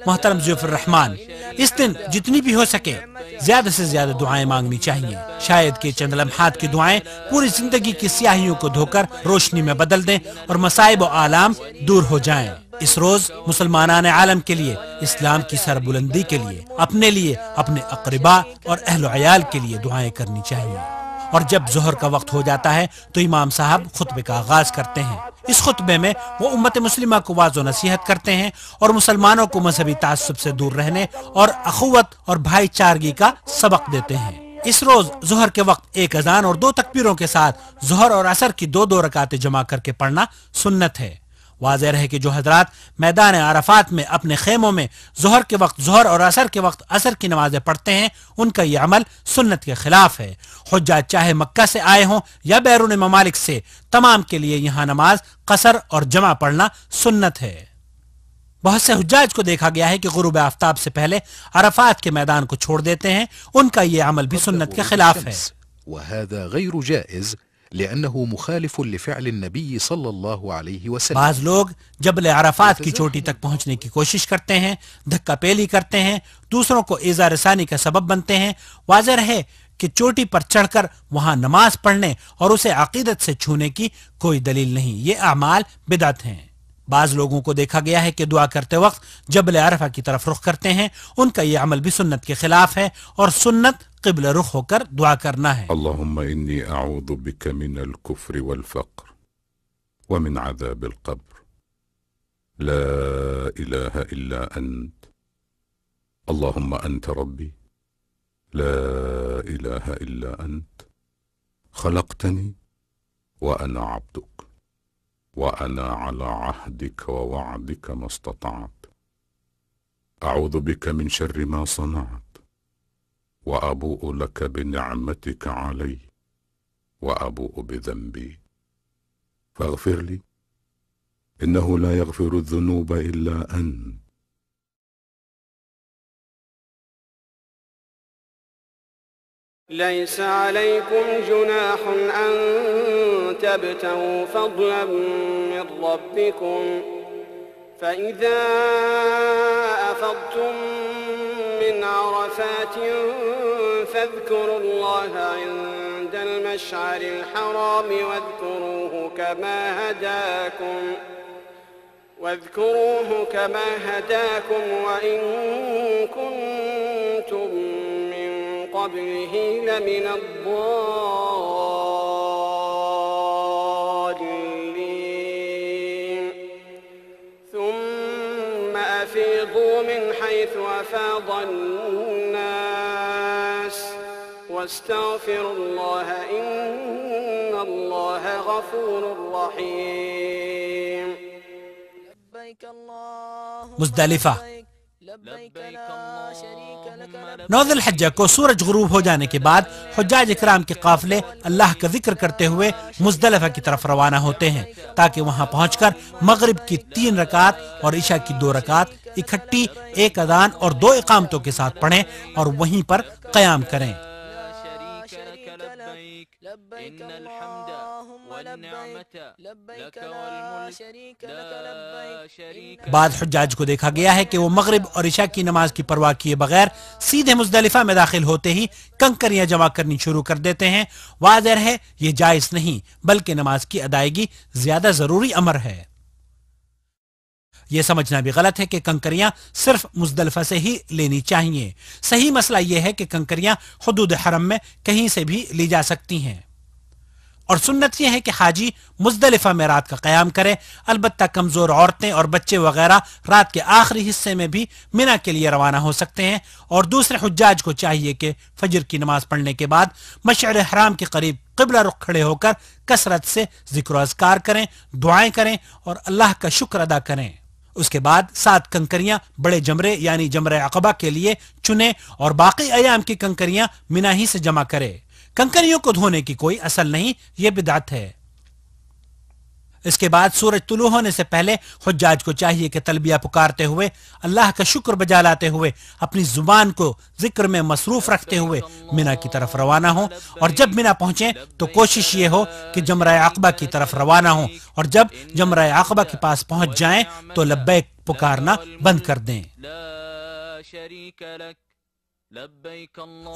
محترم ضیوف الرحمان، اس دن جتنی بھی ہو سکے زیادہ سے زیادہ دعائیں مانگنی چاہیے۔ شاید کہ چند لمحات کی دعائیں پوری زندگی کی سیاہیوں کو دھو کر روشنی میں بدل دیں اور مصائب و آلام دور ہو جائیں۔ اس روز مسلمانان عالم کے لیے، اسلام کی سربلندی کے لیے، اپنے لیے، اپنے اقرباء اور اہل و عیال کے لیے دعائیں کرنی چاہیے۔ اور جب ظہر کا وقت ہو جاتا ہے تو امام صاحب خطبے کا آغاز کرتے ہیں۔ اس خطبے میں وہ امت مسلمہ کو واعظ و نصیحت کرتے ہیں اور مسلمانوں کو مذہبی تعصب سے دور رہنے اور اخوت اور بھائی چارگی کا سبق دیتے ہیں۔ اس روز ظہر کے وقت 1 اذان اور 2 تکبیروں کے ساتھ ظہر اور عصر کی 2 رکعتیں جمع کر کے پڑھنا سنت ہے۔ واضح رہے کہ جو حضرات میدان عرفات میں اپنے خیموں میں ظہر کے وقت ظہر اور عصر کے وقت عصر کی نمازیں پڑھتے ہیں، ان کا یہ عمل سنت کے خلاف ہے۔ حجاج چاہے مکہ سے آئے ہوں یا بیرون ممالک سے، تمام کے لیے یہاں نماز قصر اور جمع پڑھنا سنت ہے۔ بہت سے حجاج کو دیکھا گیا ہے کہ غروب آفتاب سے پہلے عرفات کے میدان کو چھوڑ دیتے ہیں، ان کا یہ عمل بھی سنت کے خلاف ہے۔ وهذا غير جائز لأنه مخالف لفعل النبي صلى الله عليه وسلم۔ بعض لوگ جبل عرفات کی چوٹی تک پہنچنے کی کوشش کرتے ہیں، دھکا پیلی کرتے ہیں، دوسروں کو ایذا رسانی کا سبب بنتے ہیں۔ واضح رہے کہ چوٹی پر چڑھ کر وہاں نماز پڑھنے اور اسے عقیدت سے چھونے کی کوئی دلیل نہیں، یہ اعمال بدعت ہیں۔ بعض لوگوں کو دیکھا گیا ہے کہ دعا کرتے وقت جبل عرفہ کی طرف رخ کرتے ہیں، ان کا یہ عمل بھی سنت کے خلاف ہے، اور سنت قبل رخ ہو کر دعا کرنا ہے۔ اللهم إني أعوذ بك من الكفر والفقر ومن عذاب القبر لا إله إلا أنت اللهم أنت ربي لا إله إلا أنت خلقتني وأنا عبدك وأنا على عهدك ووعدك ما استطعت أعوذ بك من شر ما صنعت وأبوء لك بنعمتك علي وأبوء بذنبي فاغفر لي إنه لا يغفر الذنوب إلا أنت ليس عليكم جناح أن تبتغوا فضلا من ربكم فإذا أفضتم من عرفات فاذكروا الله عند المشعر الحرام واذكروه كما هداكم وإن كنتم من قبله لمن الضالين ثم أفيضوا من حيث أفاض الناس واستغفروا الله إن الله غفور رحيم مزدلفہ 9 ذی الحجہ کو سورج غروب ہو جانے کے بعد حجاج اکرام کے قافلے اللہ کا ذکر کرتے ہوئے مزدلفہ کی طرف روانہ ہوتے ہیں تاکہ وہاں پہنچ کر مغرب کی 3 رکعت اور عشاء کی 2 رکعت اکٹھی 1 اذان اور 2 اقامتوں کے ساتھ پڑھیں اور وہیں پر قیام کریں۔ بعد حجاج کو دیکھا گیا ہے کہ وہ مغرب اور عشاء کی نماز کی پرواہ کیے بغیر سیدھے مزدلفہ میں داخل ہوتے ہی کنکریاں جمع کرنی شروع کر دیتے ہیں۔ واضح ہے یہ جائز نہیں بلکہ نماز کی ادائیگی زیادہ ضروری امر ہے۔ یہ سمجھنا بھی غلط ہے کہ کنکریاں صرف مزدلفہ سے ہی لینی چاہیے۔ صحیح مسئلہ یہ ہے کہ کنکریاں حدود حرم میں کہیں سے بھی لی جا سکتی ہیں، اور سنت یہ ہے کہ حاجی مزدلفہ میں رات کا قیام کرے۔ البتہ کمزور عورتیں اور بچے وغیرہ رات کے آخری حصے میں بھی منا کے لیے روانہ ہو سکتے ہیں، اور دوسرے حجاج کو چاہیے کہ فجر کی نماز پڑھنے کے بعد مشعر حرام کے قریب قبلہ رخ کھڑے ہو کر کثرت سے ذکر و اذکار کریں، دعائیں کریں اور اللہ کا شکر ادا کریں۔ اس کے بعد 7 کنکریاں بڑے جمرے یعنی جمرہ عقبہ کے لیے چنیں اور باقی ایام کی کنکریاں منا ہی سے جمع کرے۔ کنکریوں کو دھونے کی کوئی اصل نہیں، یہ بدعت ہے۔ اس کے بعد سورج طلوع ہونے سے پہلے حجاج کو چاہیے کہ تلبیہ پکارتے ہوئے اللہ کا شکر بجا لاتے ہوئے اپنی زبان کو ذکر میں مصروف رکھتے ہوئے منا کی طرف روانہ ہوں، اور جب منا پہنچیں تو کوشش یہ ہو کہ جمرہ عقبہ کی طرف روانہ ہوں، اور جب جمرہ عقبہ کے پاس پہنچ جائیں تو لبیک پکارنا بند کر دیں۔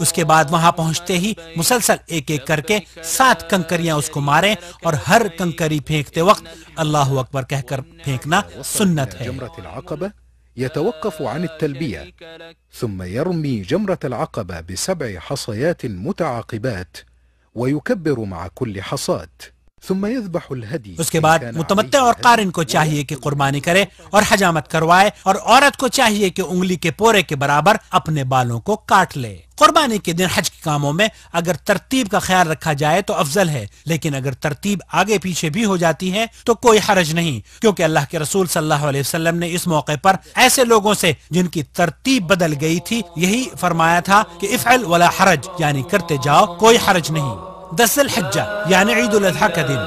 اس کے بعد وہاں پہنچتے ہی مسلسل ایک ایک کر کے 7 کنکریاں اس کو ماریں، اور ہر کنکری پھینکتے وقت اللہ اکبر کہہ کر پھینکنا سنت ہے۔ جمرة العقبة يتوقف عن التلبية ثم يرمي جمرة العقبة ب7 حصيات متعاقبات ويكبر مع كل حصاة ثم يذبح الهدي۔ اس کے بعد متمتع اور قارن کو چاہیے کہ قربانی کرے اور حجامت کروائے، اور عورت کو چاہیے کہ انگلی کے پورے کے برابر اپنے بالوں کو کاٹ لے۔ قربانی کے دن حج کے کاموں میں اگر ترتیب کا خیال رکھا جائے تو افضل ہے، لیکن اگر ترتیب آگے پیچھے بھی ہو جاتی ہے تو کوئی حرج نہیں، کیونکہ اللہ کے رسول صلی اللہ علیہ وسلم نے اس موقع پر ایسے لوگوں سے جن کی ترتیب بدل گئی تھی یہی فرمایا تھا کہ افعل ولا حرج، یعنی کرتے جاؤ کوئی حرج نہیں۔ 10 ذی الحجہ یعنی عید الاضحیٰ کا دن۔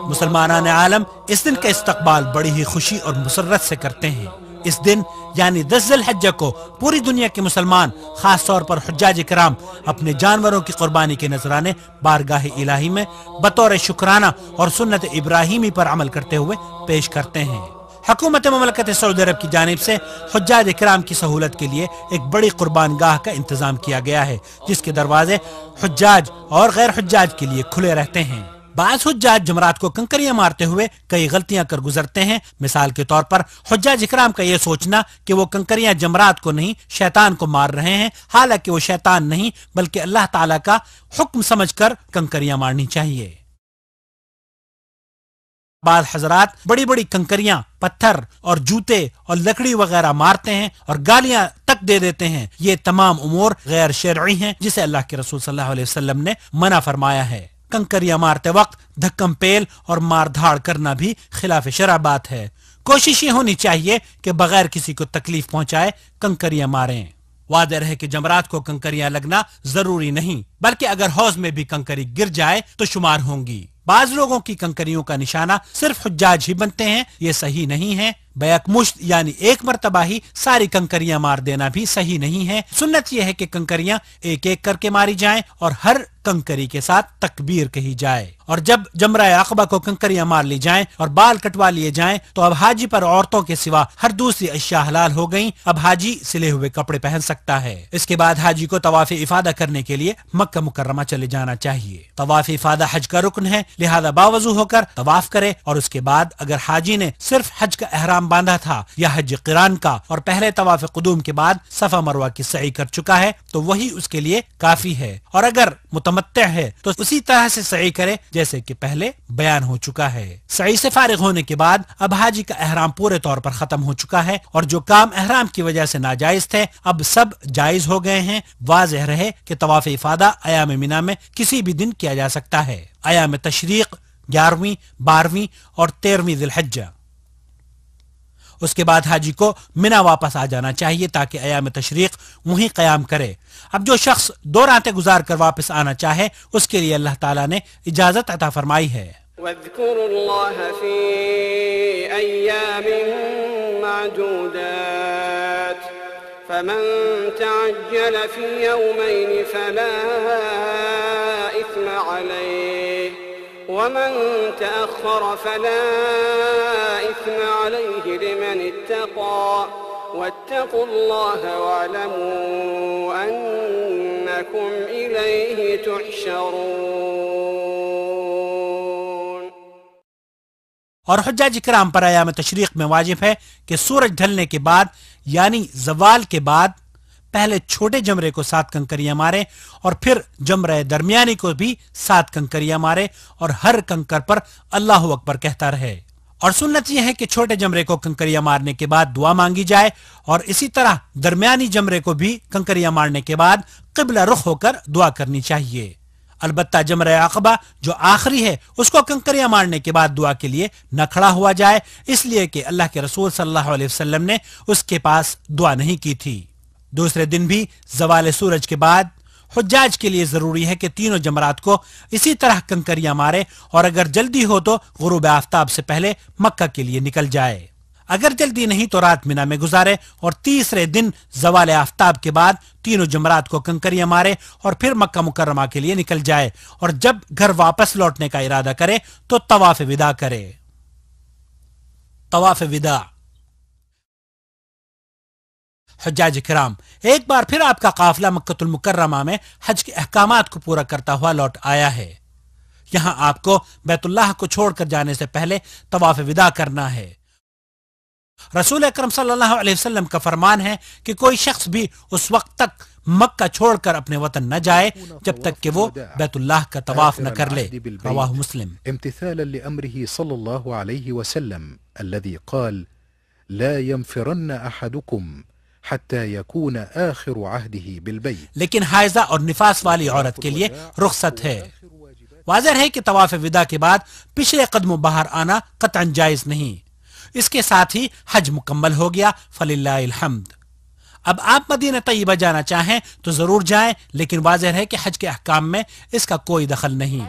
مسلمانان عالم اس دن کا استقبال بڑی ہی خوشی اور مسرت سے کرتے ہیں۔ اس دن یعنی 10 ذی الحجہ کو پوری دنیا کے مسلمان خاص طور پر حجاج کرام اپنے جانوروں کی قربانی کے نذرانے بارگاہ الہی میں بطور شکرانہ اور سنت ابراہیمی پر عمل کرتے ہوئے پیش کرتے ہیں۔ حکومت مملکت سعودی عرب کی جانب سے حجاج کرام کی سہولت کے لیے ایک بڑی قربان گاہ کا انتظام کیا گیا ہے، جس کے دروازے حجاج اور غیر حجاج کے لیے کھلے رہتے ہیں۔ بعض حجاج جمرات کو کنکریاں مارتے ہوئے کئی غلطیاں کر گزرتے ہیں۔ مثال کے طور پر حجاج اکرام کا یہ سوچنا کہ وہ کنکریاں جمرات کو نہیں شیطان کو مار رہے ہیں، حالانکہ وہ شیطان نہیں بلکہ اللہ تعالیٰ کا حکم سمجھ کر کنکریاں مارنی چاہیے۔ بعض حضرات بڑی بڑی کنکریاں، پتھر اور جوتے اور لکڑی وغیرہ مارتے ہیں اور گالیاں تک دے دیتے ہیں۔ یہ تمام امور غیر شرعی ہیں جسے اللہ کے رسول صلی اللہ علیہ وسلم نے منع فرمایا ہے۔ کنکریاں مارتے وقت دھکم پیل اور مار دھاڑ کرنا بھی خلاف شرع بات ہے۔ کوشش یہ ہونی چاہیے کہ بغیر کسی کو تکلیف پہنچائے کنکریاں ماریں۔ واضح ہے کہ جمرات کو کنکریاں لگنا ضروری نہیں، بلکہ اگر حوض میں بھی کنکری گر جائے تو شمار ہوں گی۔ بعض لوگوں کی کنکریوں کا نشانہ صرف حجاج ہی بنتے ہیں، یہ صحیح نہیں ہے۔ بیک مشت یعنی ایک مرتبہ ہی ساری کنکریاں مار دینا بھی صحیح نہیں ہے۔ سنت یہ ہے کہ کنکریاں ایک ایک کر کے ماری جائیں اور ہر کنکری کے ساتھ تکبیر کہی جائے، اور جب جمرہ عقبہ کو کنکریاں مار لی جائیں اور بال کٹوا لیے جائیں تو اب حاجی پر عورتوں کے سوا ہر دوسری اشیاء حلال ہو گئیں۔ اب حاجی سلے ہوئے کپڑے پہن سکتا ہے۔ اس کے بعد حاجی کو طواف افادہ کرنے کے لیے مکہ مکرمہ چلے جانا چاہیے۔ طواف افادہ حج کا رکن ہے، لہذا باوضو ہو کر طواف کرے، اور اس کے بعد اگر حاجی نے صرف حج کا احرام باندھا تھا یا حج قران کا اور پہلے طواف قدوم کے بعد صفا مروہ کی سعی کر چکا ہے تو وہی اس کے لیے کافی ہے، اور اگر متمتع ہے تو اسی طرح سے سعی کرے جیسے کہ پہلے بیان ہو چکا ہے۔ سعی سے فارغ ہونے کے بعد اب حاجی کا احرام پورے طور پر ختم ہو چکا ہے، اور جو کام احرام کی وجہ سے ناجائز تھے اب سب جائز ہو گئے ہیں۔ واضح رہے کہ طواف افادہ ایام مینا میں کسی بھی دن کیا جا سکتا ہے۔ ایام تشریق 11ویں، 12ویں اور 13ویں ذی الحجہ۔ اس کے بعد حاجی کو مینا واپس آ جانا چاہیے تاکہ ایام تشریق وہیں قیام کرے۔ اب جو شخص 2 راتیں گزار کر واپس آنا چاہے اس کے لیے اللہ تعالیٰ نے اجازت عطا فرمائی ہے۔ واذكروا الله في أيام معدودات فمن تعجل في يومين فلا إثم عليه ومن تأخر فلا إثم عليه لمن اتقى واتقوا الله واعلموا أنكم إليه تحشرون۔ اور حجاج کرام پر ایام تشریق میں واجب ہے کہ سورج ڈھلنے کے بعد یعنی زوال کے بعد پہلے چھوٹے جمرے کو 7 کنکریاں مارے اور پھر جمرہ درمیانی کو بھی 7 کنکریاں مارے اور ہر کنکر پر اللہ اکبر کہتا رہے۔ اور سنت یہ ہے کہ چھوٹے جمرے کو کنکریاں مارنے کے بعد دعا مانگی جائے، اور اسی طرح درمیانی جمرے کو بھی کنکریاں مارنے کے بعد قبلہ رخ ہو کر دعا کرنی چاہیے۔ البتہ جمرہ عقبہ جو آخری ہے اس کو کنکریاں مارنے کے بعد دعا کے لیے نہ کھڑا ہوا جائے، اس لیے کہ اللہ کے رسول صلی اللہ علیہ وسلم نے اس کے پاس دعا نہیں کی تھی۔ دوسرے دن بھی زوال سورج کے بعد حجاج کے لیے ضروری ہے کہ تینوں جمرات کو اسی طرح کنکریاں مارے، اور اگر جلدی ہو تو غروب آفتاب سے پہلے مکہ کے لیے نکل جائے۔ اگر جلدی نہیں تو رات مینا میں گزارے اور تیسرے دن زوال آفتاب کے بعد تینوں جمرات کو کنکریاں مارے اور پھر مکہ مکرمہ کے لیے نکل جائے، اور جب گھر واپس لوٹنے کا ارادہ کرے تو طواف وداع کرے۔ طواف وداع۔ حجاج کرام، ایک بار پھر آپ کا قافلہ مکہ المکرمہ میں حج کے احکامات کو پورا کرتا ہوا لوٹ آیا ہے۔ یہاں آپ کو بیت اللہ کو چھوڑ کر جانے سے پہلے طواف وداع کرنا ہے۔ رسول اکرم صلی اللہ علیہ وسلم کا فرمان ہے کہ کوئی شخص بھی اس وقت تک مکہ چھوڑ کر اپنے وطن نہ جائے جب تک کہ وہ بیت اللہ کا طواف نہ کر لے۔ رواہ مسلم۔ امتثالا لأمره صلى الله عليه وسلم الذي قال لا ينفرن أحدكم حتى يكون آخر عهده بالبيت۔ لیکن حائضہ اور نفاس والی عورت کے لیے رخصت ہے۔ واضح ہے کہ طواف وداع کے بعد پچھلے قدموں باہر آنا قطعا جائز نہیں۔ اس کے ساتھ ہی حج مکمل ہو گیا، فللہ الحمد۔ اب آپ مدینہ طیبہ جانا چاہیں تو ضرور جائیں، لیکن واضح ہے کہ حج کے احکام میں اس کا کوئی دخل نہیں۔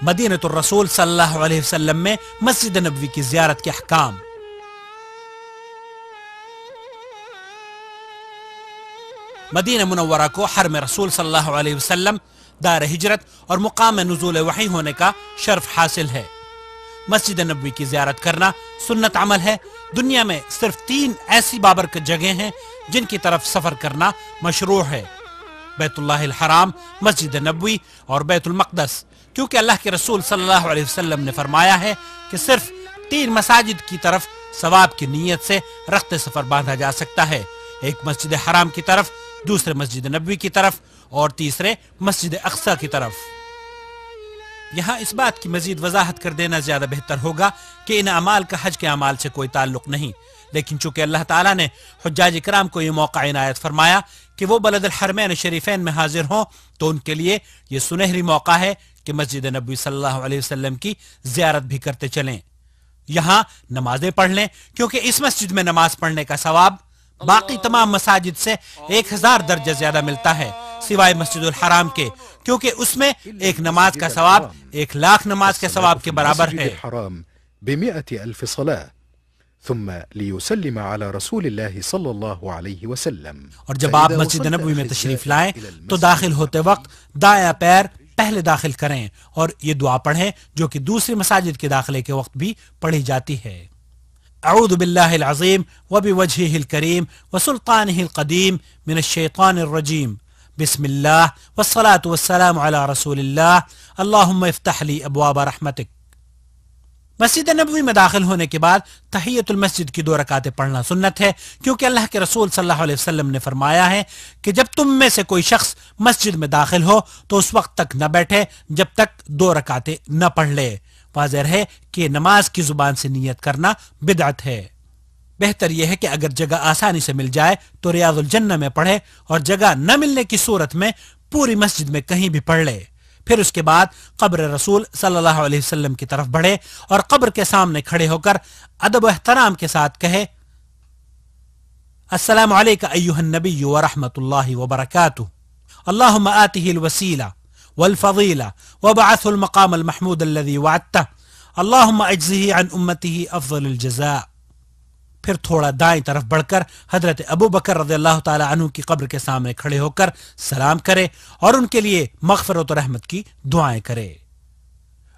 مدینہ الرسول صلی اللہ علیہ وسلم میں مسجد نبوی کی زیارت کے احکام۔ مدینہ منورہ کو حرم رسول صلی اللہ علیہ وسلم، دار ہجرت اور مقام نزول وحی ہونے کا شرف حاصل ہے۔ مسجد نبوی کی زیارت کرنا سنت عمل ہے۔ دنیا میں صرف 3 ایسی بابرکت جگہیں ہیں جن کی طرف سفر کرنا مشروع ہے: بیت اللہ الحرام، مسجد نبوی اور بیت المقدس۔ کیونکہ اللہ کے رسول صلی اللہ علیہ وسلم نے فرمایا ہے کہ صرف 3 مساجد کی طرف ثواب کی نیت سے رخت سفر باندھا جا سکتا ہے، ایک مسجد حرام کی طرف، دوسرے مسجد نبوی کی طرف اور تیسرے مسجد اقصی کی طرف۔ یہاں اس بات کی مزید وضاحت کر دینا زیادہ بہتر ہوگا کہ ان اعمال کا حج کے اعمال سے کوئی تعلق نہیں، لیکن چونکہ اللہ تعالیٰ نے حجاج کرام کو یہ موقع عنایت فرمایا کہ وہ بلد الحرمین شریفین میں حاضر ہوں، تو ان کے لیے یہ سنہری موقع ہے کہ مسجد نبوی صلی اللہ علیہ وسلم کی زیارت بھی کرتے چلیں، یہاں نمازیں پڑھ لیں، کیونکہ اس مسجد میں نماز پڑھنے کا ثواب باقی تمام مساجد سے 1000 درجہ زیادہ ملتا ہے، سوائے مسجد الحرام کے، کیونکہ اس میں ایک نماز کا ثواب 1,00,000 نماز کے ثواب کے برابر ہے۔ ب100,000 صلاة ثم ليسلم على رسول الله صلی اللہ علیہ وسلم۔ اور جب آپ مسجد نبوی میں تشریف لائیں تو داخل ہوتے وقت دائیں پیر پہلے داخل کریں اور یہ دعا پڑھیں جو کہ دوسری مساجد کے داخلے کے وقت بھی پڑھی جاتی ہے۔ اعوذ باللہ العظیم وبوجہہ الکریم وسلطانہ القدیم من الشیطان الرجیم، بسم اللہ والصلاة والسلام علی رسول اللہ، اللہم افتح لی ابواب رحمتک۔ مسجد نبوی میں داخل ہونے کے بعد تحیت المسجد کی 2 رکعتیں پڑھنا سنت ہے، کیونکہ اللہ کے رسول صلی اللہ علیہ وسلم نے فرمایا ہے کہ جب تم میں سے کوئی شخص مسجد میں داخل ہو تو اس وقت تک نہ بیٹھے جب تک 2 رکعتیں نہ پڑھ لے۔ واضح ہے کہ نماز کی زبان سے نیت کرنا بدعت ہے۔ بہتر یہ ہے کہ اگر جگہ آسانی سے مل جائے تو ریاض الجنہ میں پڑھے، اور جگہ نہ ملنے کی صورت میں پوری مسجد میں کہیں بھی پڑھ لے۔ پھر اس کے بعد قبر رسول صلی اللہ علیہ وسلم کی طرف بڑھے اور قبر کے سامنے کھڑے ہو کر ادب و احترام کے ساتھ کہے، السلام علیک ایھا النبی ورحمۃ اللہ وبرکاتہ، اللہم آتہ الوسیلہ والفضیلہ وابعثہ المقام المحمود الذی وعدتہ، اللہم اجزہ عن امتہ افضل الجزاء۔ پھر تھوڑا دائیں طرف بڑھ کر حضرت ابو بکر رضی اللہ تعالی عنہ کی قبر کے سامنے کھڑے ہو کر سلام کرے اور ان کے لیے مغفرت و رحمت کی دعائیں کرے۔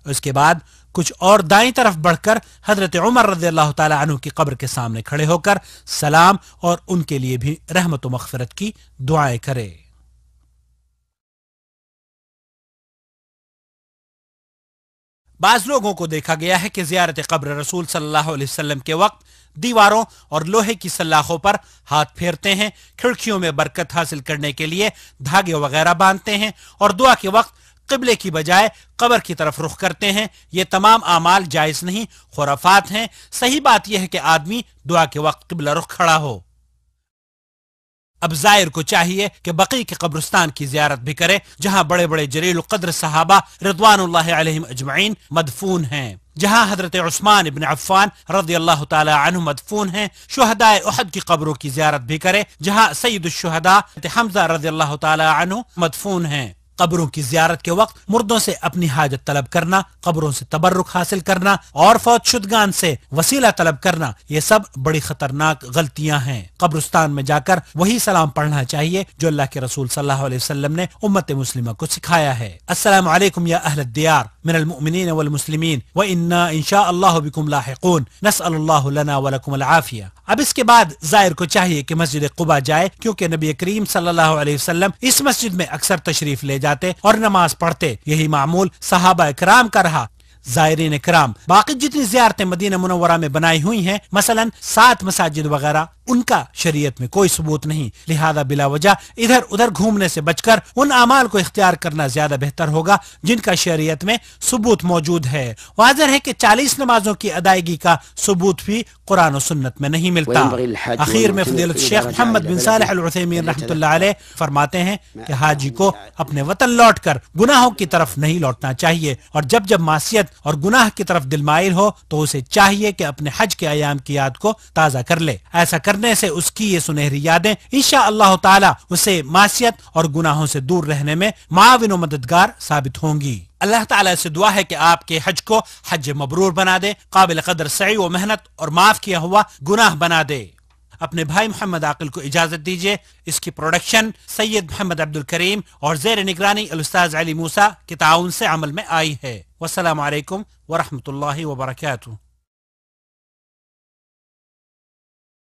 اس کے بعد کچھ اور دائیں طرف بڑھ کر حضرت عمر رضی اللہ تعالی عنہ کی قبر کے سامنے کھڑے ہو کر سلام اور ان کے لیے بھی رحمت و مغفرت کی دعائیں کرے۔ بعض لوگوں کو دیکھا گیا ہے کہ زیارت قبر رسول صلی اللہ علیہ وسلم کے وقت دیواروں اور لوہے کی سلاخوں پر ہاتھ پھیرتے ہیں، کھڑکیوں میں برکت حاصل کرنے کے لیے دھاگے وغیرہ باندھتے ہیں اور دعا کے وقت قبلے کی بجائے قبر کی طرف رخ کرتے ہیں۔ یہ تمام اعمال جائز نہیں، خرافات ہیں۔ صحیح بات یہ ہے کہ آدمی دعا کے وقت قبلہ رخ کھڑا ہو۔ اب زائر کو چاہیے کہ بقیع کے قبرستان کی زیارت بھی کرے، جہاں بڑے بڑے جلیل القدر صحابہ رضوان اللہ علیہم اجمعین مدفون ہیں، جہاں حضرت عثمان ابن عفان رضی اللہ تعالی عنہ مدفون ہیں۔ شہداء احد کی قبروں کی زیارت بھی کرے، جہاں سید الشہداء حمزہ رضی اللہ تعالی عنہ مدفون ہیں۔ قبروں کی زیارت کے وقت مردوں سے اپنی حاجت طلب کرنا، قبروں سے تبرک حاصل کرنا اور فوت شدگان سے وسیلہ طلب کرنا، یہ سب بڑی خطرناک غلطیاں ہیں۔ قبرستان میں جا کر وہی سلام پڑھنا چاہیے جو اللہ کے رسول صلی اللہ علیہ وسلم نے امت مسلمہ کو سکھایا ہے۔ السلام علیکم یا اہل الدیار من المؤمنین والمسلمین وإنا ان شاء اللہ بکم لاحقون، نسأل اللہ لنا ولکم العافیہ۔ اب اس کے بعد زائر کو چاہیے کہ مسجد قباء جائے، کیونکہ نبی کریم صلی اللہ علیہ وسلم اس مسجد میں اکثر تشریف لے جاتے اور نماز پڑھتے۔ یہی معمول صحابہ کرام کا رہا۔ زائرین کرام، باقی جتنی زیارتیں مدینہ منورہ میں بنائی ہوئی ہیں، مثلا 7 مساجد وغیرہ، ان کا شریعت میں کوئی ثبوت نہیں، لہذا بلا وجہ ادھر ادھر گھومنے سے بچ کر ان اعمال کو اختیار کرنا زیادہ بہتر ہوگا جن کا شریعت میں ثبوت موجود ہے۔ واضح ہے کہ 40 نمازوں کی ادائیگی کا ثبوت بھی قرآن و سنت میں نہیں ملتا۔ اخیر میں فضیلت الشیخ محمد بن صالح العثیمین رحمۃ اللہ علیہ فرماتے ہیں کہ حاجی کو اپنے وطن لوٹ کر گناہوں کی طرف نہیں لوٹنا چاہیے، اور جب جب معصیت اور گناہ کی طرف دل مائل ہو تو اسے چاہیے کہ اپنے حج کے ایام کی یاد کو تازہ کر لے۔ ایسا کرنے سے اس کی یہ سنہری یادیں انشاءاللہ تعالی اسے معصیت اور گناہوں سے دور رہنے میں معاون و مددگار ثابت ہوں گی۔ اللہ تعالیٰ سے دعا ہے کہ آپ کے حج کو حج مبرور بنا دے، قابل قدر سعی و محنت اور معاف کیا ہوا گناہ بنا دے۔ اپنے بھائی محمد عاقل کو اجازت دیجیے۔ اس کی پروڈکشن سید محمد عبد الکریم اور زیر نگرانی الاستاذ علی موسیٰ کے تعاون سے عمل میں آئی ہے۔ والسلام علیکم ورحمۃ اللہ وبرکاتہ۔